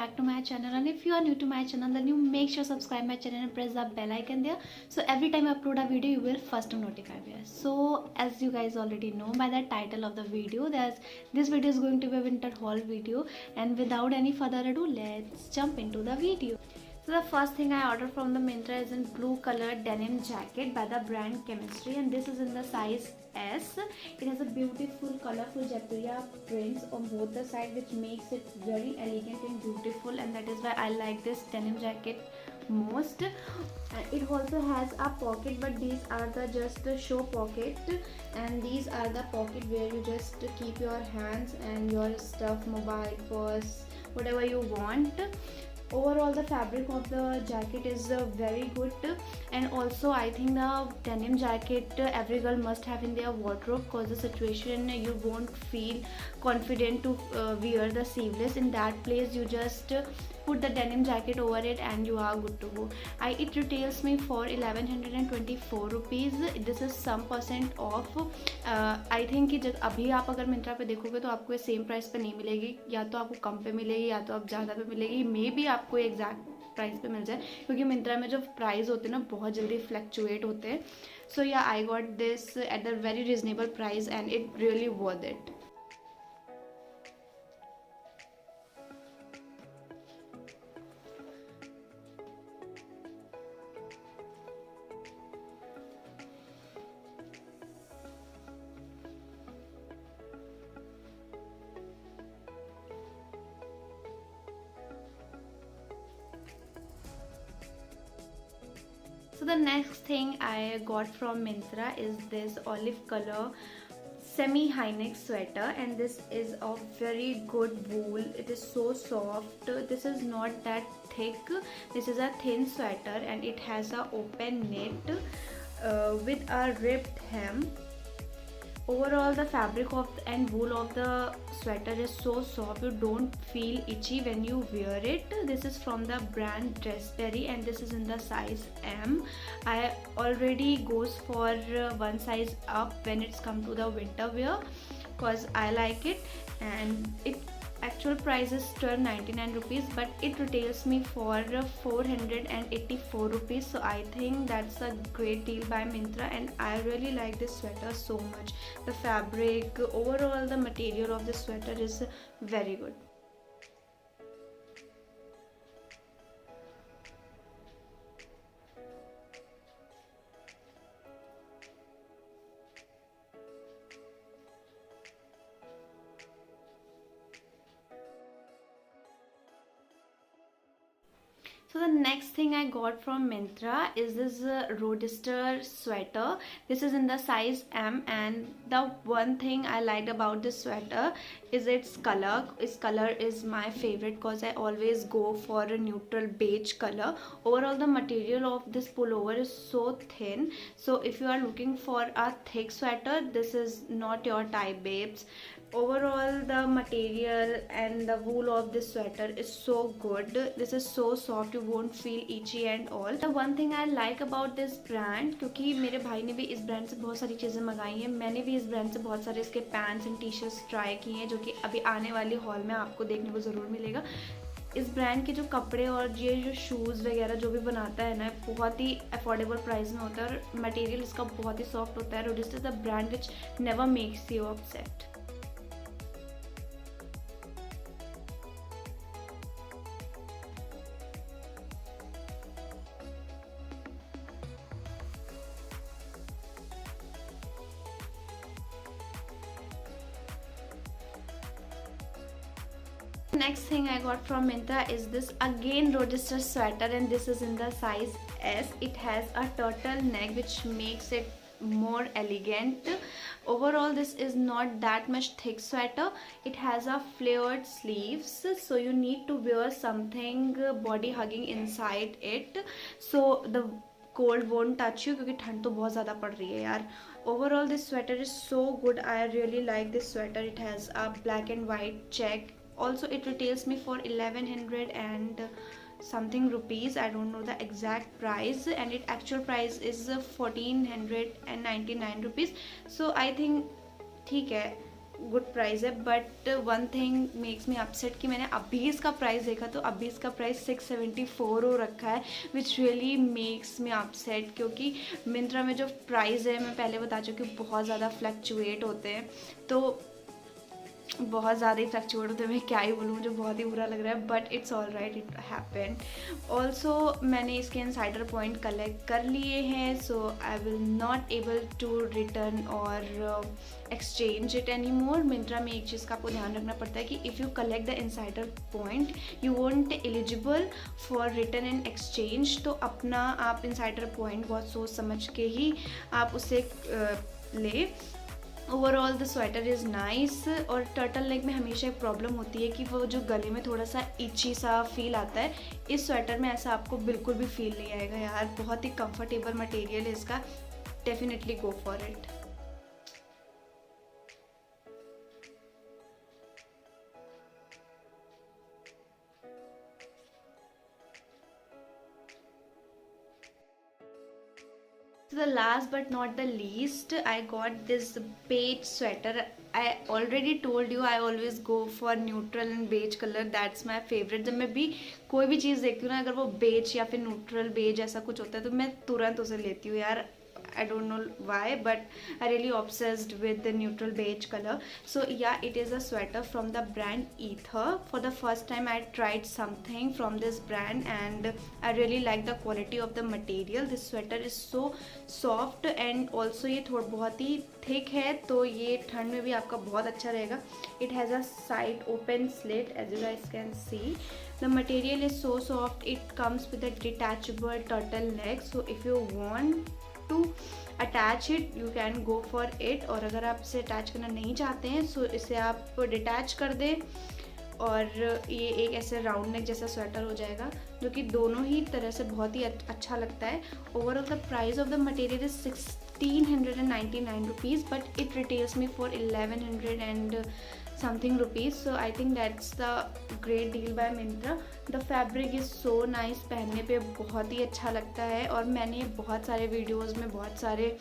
back to my channel, and if you are new to my channel then you make sure subscribe my channel and press the bell icon there, so every time I upload a video you will first notify me. So as you guys already know by the title of the video, this video is going to be a winter haul video, and without any further ado, let's jump into the video. So the first thing I ordered from the Myntra is in blue colored denim jacket by the brand Chemistry, and this is in the size S. It has a beautiful colorful Jaipuriya prints on both the side, which makes it very elegant and beautiful, and that is why I like this denim jacket most. It also has a pocket, but these are just the show pocket, and these are the pocket where you just keep your hands and your stuff, mobile, purse, whatever you want. Overall the fabric of the jacket is very good, and also I think the denim jacket every girl must have in their wardrobe, because the situation you won't feel confident to wear the sleeveless. In that place you just put the denim jacket over it and you are good to go. It retails me for 1124 rupees. This is some % off. I think कि जब अभी आप अगर मिंत्रा पे देखोगे तो आपको same price पे नहीं मिलेगी, या तो आपको कम पे मिलेगी या तो आप ज़्यादा पे मिलेगी, मे बी आपको एग्जैक्ट प्राइस पे मिल जाए, क्योंकि मिंत्रा में जो प्राइस होते हैं ना बहुत जल्दी फ्लक्चुएट होते हैं. सो या I got this at the very reasonable price and it really worth it. So the next thing I got from Myntra is this olive color semi high neck sweater, and this is of very good wool. It is so soft. This is not that thick. This is a thin sweater, and it has a open knit with a ribbed hem. Overall the fabric of and wool of the sweater is so soft, you don't feel itchy when you wear it. This is from the brand Dressberry, and this is in the size M. I already goes for one size up when it's come to the winter wear, because I like it, and it actual price is 1299 rupees, but it retails me for 484 rupees. So I think that's a great deal by Myntra, and I really like this sweater so much. The fabric, overall the material of this sweater is very good. So the next thing I got from Myntra is this Roadster sweater. This is in the size M, and the one thing I liked about this sweater is its color. Its color is my favorite because I always go for a neutral beige color. Overall the material of this pullover is so thin, so if you are looking for a thick sweater, this is not your type, babes. Overall the material and the wool of this sweater is so good. This is so soft, you won't feel itchy and all. The one thing I like about this brand, क्योंकि मेरे भाई ने भी इस brand से बहुत सारी चीज़ें मंगाई हैं, मैंने भी इस ब्रांड से बहुत सारे इसके pants and T shirts try किए हैं, जो कि अभी आने वाली हॉल में आपको देखने को ज़रूर मिलेगा. इस ब्रांड के जो कपड़े और ये जो शूज़ वगैरह जो भी बनाता है ना, बहुत ही अफोर्डेबल प्राइस में होता है, और मटेरियल इसका बहुत ही सॉफ्ट होता है. Roadster is the brand which never makes you upset. Next thing I got from Myntra is this again Roadster sweater, and this is in the size S. It has a turtleneck which makes it more elegant. Overall this is not that much thick sweater. It has a flared sleeves, so you need to wear something body hugging inside it, so the cold won't touch you, क्योंकि ठंड तो बहुत ज़्यादा पड़ रही है यार. Overall this sweater is so good. I really like this sweater. It has a black and white check. Also it retails me for 1100 and something rupees. I don't know the exact price, and its actual price is 1499 rupees. So I think ठीक है, good price है, but one thing makes me upset कि मैंने अभी इसका price देखा तो अभी इसका प्राइस 674 हो रखा है, which really makes me upset, क्योंकि मिंत्रा में जो प्राइस है मैं पहले बता चुकी हूँ बहुत ज़्यादा फ्लक्चुएट होते हैं, तो बहुत ज़्यादा ही फ्लक्चुएट होते हैं, मैं क्या ही बोलूँ, मुझे बहुत ही बुरा लग रहा है, but it's all right, it happened. Also मैंने इसके इनसाइडर पॉइंट कलेक्ट कर लिए हैं, so I will not able to return और exchange it any more. Myntra में एक चीज़ का आपको ध्यान रखना पड़ता है कि if you collect the insider point you won't eligible for return and exchange, तो अपना आप इनसाइडर पॉइंट बहुत सोच समझ के ही आप उसे ले। Overall the sweater is nice. और टर्टल नेक में हमेशा एक प्रॉब्लम होती है कि वो जो गले में थोड़ा सा इची सा फील आता है, इस स्वेटर में ऐसा आपको बिल्कुल भी फील नहीं आएगा यार, बहुत ही कंफर्टेबल मटेरियल है इसका, definitely go for it. So the last but not the least, I got this beige sweater. I already told you I always go for neutral and beige color. That's my favorite. जब मैं भी कोई भी चीज़ देखती हूँ ना, अगर वो beige या फिर न्यूट्रल बेज ऐसा कुछ होता है तो मैं तुरंत उसे लेती हूँ यार। I don't know why, but I really obsessed with the neutral beige color. So yeah, it is a sweater from the brand Ether. For the first time I tried something from this brand and I really like the quality of the material. This sweater is so soft and also ये थोड़ा बहुत ही thick है, तो ये ठंड में भी आपका बहुत अच्छा रहेगा। It has a side open slit as you guys can see. The material is so soft. It comes with a detachable turtleneck. So if you want to attach it you can go for it, और अगर आप इसे attach करना नहीं चाहते हैं सो इसे आप डिटैच कर दें और ये एक ऐसे राउंड नेक जैसा स्वेटर हो जाएगा, जो कि दोनों ही तरह से बहुत ही अच्छा लगता है। Overall the price of the material is 1699 rupees, but it retails me for 1100 and something rupees, so I think that's the great deal by Myntra. The fabric is so nice, पहनने पे बहुत ही अच्छा लगता है। और मैंने बहुत सारे वीडियोस में बहुत सारे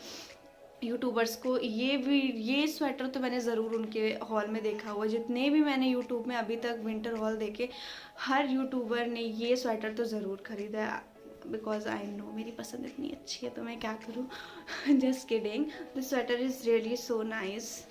यूट्यूबर्स को ये स्वेटर तो मैंने ज़रूर उनके हॉल में देखा हुआ, जितने भी मैंने यूट्यूब में अभी तक विंटर हॉल देखे हर यूट्यूबर ने ये स्वेटर तो ज़रूर ख़रीदा है, बिकॉज आई नो मेरी पसंद इतनी अच्छी है तो मैं क्या करूँ। Just kidding, this sweater is really so nice.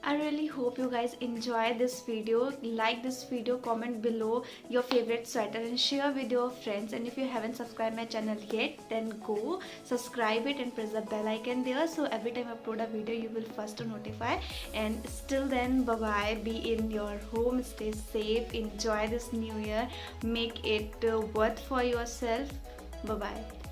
I really hope you guys enjoy this video. Like this video, comment below your favorite sweater and share with your friends. And if you haven't subscribed my channel yet, then go subscribe it and press the bell icon there, so every time I upload a video you will first to notify. And still then, bye bye, be in your home, stay safe, enjoy this new year, make it worth for yourself. Bye bye.